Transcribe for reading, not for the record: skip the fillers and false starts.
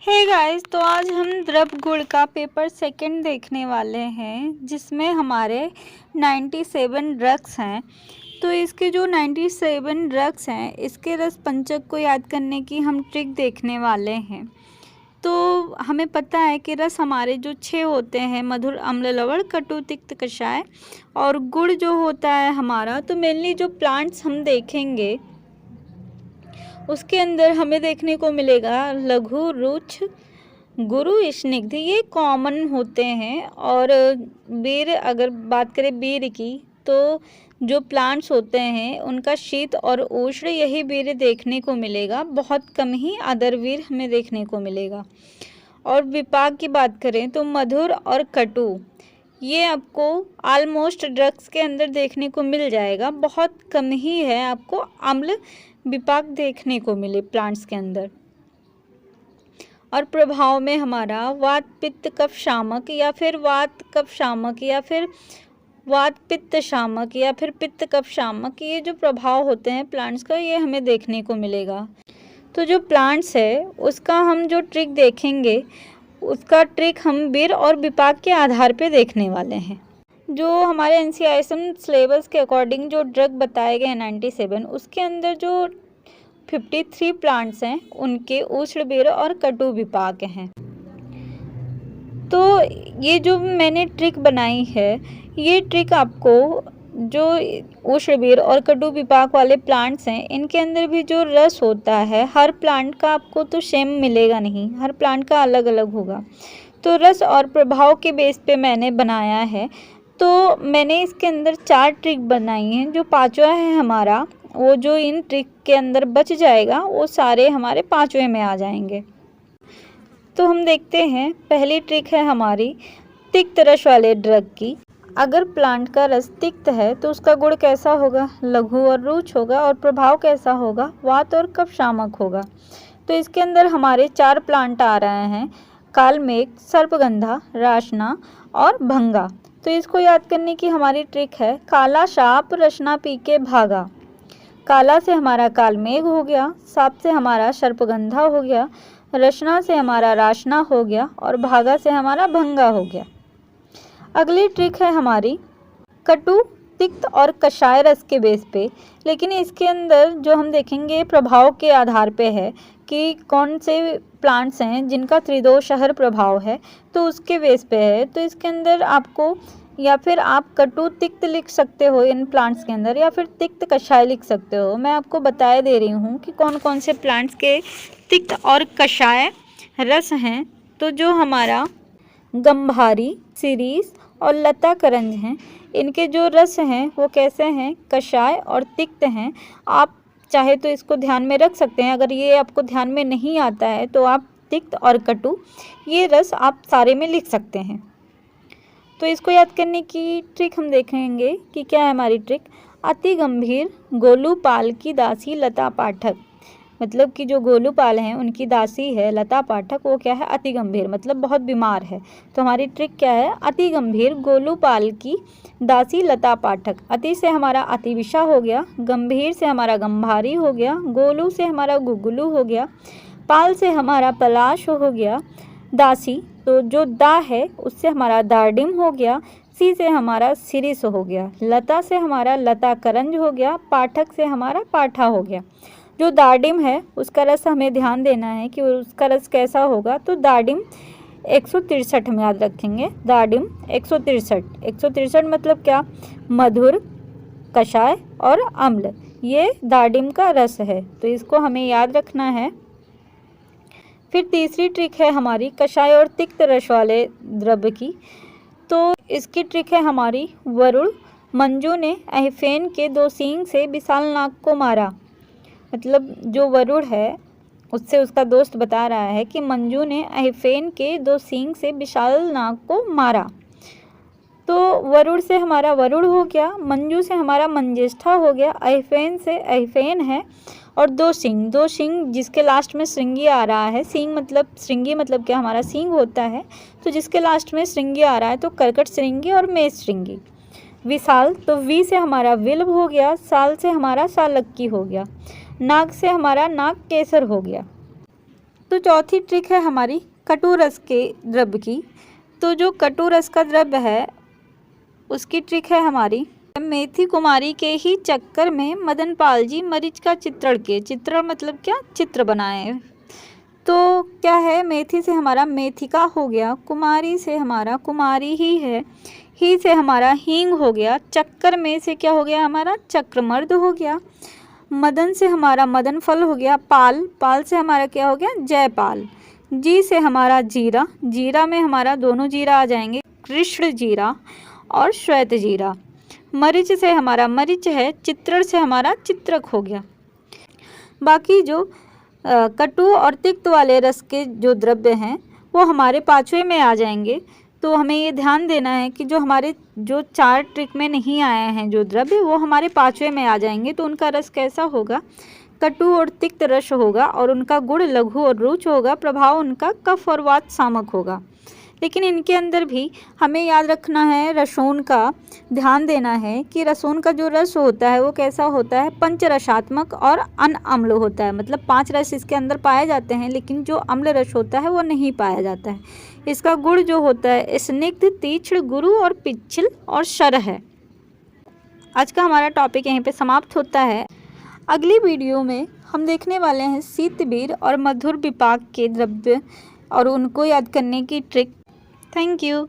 Hey guys, तो आज हम द्रव गुण का पेपर सेकंड देखने वाले हैं जिसमें हमारे 97 ड्रग्स हैं। तो इसके जो 97 ड्रग्स हैं इसके रस पंचक को याद करने की हम ट्रिक देखने वाले हैं। तो हमें पता है कि रस हमारे जो 6 होते हैं, मधुर, अम्ल, लवण, कटु, तिक्त, कषाय, और गुड़ जो होता है हमारा, तो मेनली जो प्लांट्स हम देखेंगे उसके अंदर हमें देखने को मिलेगा लघु, रुक्ष, गुरु, स्निग्ध, ये कॉमन होते हैं। और बेर, अगर बात करें बेर की, तो जो प्लांट्स होते हैं उनका शीत और उष्ण यही बेर देखने को मिलेगा, बहुत कम ही अदर बेर हमें देखने को मिलेगा। और विपाक की बात करें तो मधुर और कटु ये आपको ऑलमोस्ट ड्रग्स के अंदर देखने को मिल जाएगा, बहुत कम ही है आपको अम्ल विपाक देखने को मिले प्लांट्स के अंदर। और प्रभाव में हमारा वात पित्त कफ शामक या फिर वात कफ शामक या फिर वात पित्त शामक या फिर पित्त कफ शामक, ये जो प्रभाव होते हैं प्लांट्स का ये हमें देखने को मिलेगा। तो जो प्लांट्स है उसका हम जो ट्रिक देखेंगे उसका ट्रिक हम बेर और विपाक के आधार पे देखने वाले हैं। जो हमारे NCISM सिलेबस के अकॉर्डिंग जो ड्रग बताए गए हैं 97, उसके अंदर जो 53 प्लांट्स हैं उनके उष्ण बेर और कटु विपाक हैं। तो ये जो मैंने ट्रिक बनाई है ये ट्रिक आपको जो उष्ण बेर और कटु विपाक वाले प्लांट्स हैं इनके अंदर भी जो रस होता है हर प्लांट का आपको तो सेम मिलेगा नहीं, हर प्लांट का अलग अलग होगा। तो रस और प्रभाव के बेस पे मैंने बनाया है। तो मैंने इसके अंदर 4 ट्रिक बनाई हैं। जो पांचवा है हमारा, वो जो इन ट्रिक के अंदर बच जाएगा वो सारे हमारे 5वें में आ जाएंगे। तो हम देखते हैं, पहली ट्रिक है हमारी तिक्त रस वाले ड्रग की। अगर प्लांट का रस तिक्त है तो उसका गुण कैसा होगा? लघु और रुक्ष होगा। और प्रभाव कैसा होगा? वात और कफ शामक होगा। तो इसके अंदर हमारे 4 प्लांट आ रहे हैं, कालमेघ, सर्पगंधा, राशना और भंगा। तो इसको याद करने की हमारी ट्रिक है काला साप रसना पी के भागा। काला से हमारा कालमेघ हो गया, साप से हमारा सर्पगंधा हो गया, रसना से हमारा राशना हो गया और भागा से हमारा भंगा हो गया। अगली ट्रिक है हमारी कटु, तिक्त और कषाय रस के बेस पे, लेकिन इसके अंदर जो हम देखेंगे प्रभाव के आधार पे है कि कौन से प्लांट्स हैं जिनका त्रिदोषहर प्रभाव है, तो उसके बेस पे है। तो इसके अंदर आपको या फिर आप कटु तिक्त लिख सकते हो इन प्लांट्स के अंदर, या फिर तिक्त कषाय लिख सकते हो। मैं आपको बताए दे रही हूँ कि कौन कौन से प्लांट्स के तिक्त और कषाय रस हैं। तो जो हमारा गंभारी, शिरीष और लता करंज हैं, इनके जो रस हैं वो कैसे हैं? कषाय और तिक्त हैं। आप चाहे तो इसको ध्यान में रख सकते हैं। अगर ये आपको ध्यान में नहीं आता है तो आप तिक्त और कटु ये रस आप सारे में लिख सकते हैं। तो इसको याद करने की ट्रिक हम देखेंगे कि क्या है हमारी ट्रिक। अति गंभीर गोलूपाल की दासी लता पाठक, मतलब कि जो गोलूपाल हैं उनकी दासी है लता पाठक, वो क्या है? अति गंभीर, मतलब बहुत बीमार है। तो हमारी ट्रिक क्या है? अति गंभीर गोलूपाल की दासी लता पाठक। अति से हमारा अति विषा हो गया, गंभीर से हमारा गंभारी हो गया, गोलू से हमारा गुगुलू हो गया, पाल से हमारा पलाश हो गया, दासी तो जो दा है उससे हमारा दार्डिम हो गया, सी से हमारा सिरिस हो गया, लता से हमारा लता करंज हो गया, पाठक से हमारा पाठा हो गया। जो दार्डिम है उसका रस हमें ध्यान देना है कि उसका रस कैसा होगा। तो दार्डिम 163 में याद रखेंगे। दार्डिम 163 मतलब क्या? मधुर, कषाय और अम्ल, ये दार्डिम का रस है। तो इसको हमें याद रखना है। फिर तीसरी ट्रिक है हमारी कषाय और तिक्त रस वाले द्रव्य की। तो इसकी ट्रिक है हमारी वरुण, मंजू ने अहिफेन के 2 सींग से विशाल नाग को मारा। मतलब जो वरुण है उससे उसका दोस्त बता रहा है कि मंजू ने अहिफेन के 2 सींग से विशाल नाग को मारा। तो वरुण से हमारा वरुण हो गया, मंजू से हमारा मंजिष्ठा हो गया, अहिफेन से अहिफेन है, और 2 सींग जिसके लास्ट में श्रृंगी आ रहा है। सींग मतलब श्रृंगी मतलब क्या? हमारा सींग होता है। तो जिसके लास्ट में श्रृंगी आ रहा है तो कर्कट श्रृंगी और मेष श्रृंगी। विशाल तो वी से हमारा विल्भ हो गया, साल से हमारा सालक्की हो गया, नाग से हमारा नाग केसर हो गया। तो चौथी ट्रिक है हमारी कटु रस के द्रव्य की। तो जो कटु रस का द्रव्य है उसकी ट्रिक है हमारी, मेथी कुमारी के ही चक्कर में मदन पाल जी मरीच का चित्रण किए। चित्रण मतलब क्या, चित्र बनाए। तो क्या है, मेथी से हमारा मेथिका हो गया, कुमारी से हमारा कुमारी ही से हमारा हींग हो गया, चक्कर में से क्या हो गया हमारा चक्रमर्द हो गया, मदन से हमारा मदन फल हो गया, पाल से हमारा क्या हो गया जयपाल, जी से हमारा जीरा, जीरा में हमारा दोनों जीरा आ जाएंगे, कृष्ण जीरा और श्वेत जीरा, मरीच से हमारा मरीच है, चित्रण से हमारा चित्रक हो गया। बाकी जो कटु और तिक्त वाले रस के जो द्रव्य हैं वो हमारे पांचवें में आ जाएंगे। तो हमें ये ध्यान देना है कि जो हमारे जो 4 ट्रिक में नहीं आए हैं जो द्रव्य, वो हमारे पांचवें में आ जाएंगे। तो उनका रस कैसा होगा, कटु और तिक्त रस होगा और उनका गुण लघु और रुच होगा, प्रभाव उनका कफ और वात सामक होगा। लेकिन इनके अंदर भी हमें याद रखना है, रसों का ध्यान देना है कि रसों का जो रस होता है वो कैसा होता है, पंचरसात्मक और अनअम्ल होता है। मतलब 5 रस इसके अंदर पाए जाते हैं, लेकिन जो अम्ल रस होता है वो नहीं पाया जाता है। इसका गुण जो होता है स्निग्ध, तीक्ष्ण, गुरु और पिच्छल और शर है। आज का हमारा टॉपिक यहीं पे समाप्त होता है। अगली वीडियो में हम देखने वाले हैं शीतवीर और मधुर विपाक के द्रव्य और उनको याद करने की ट्रिक। Thank you.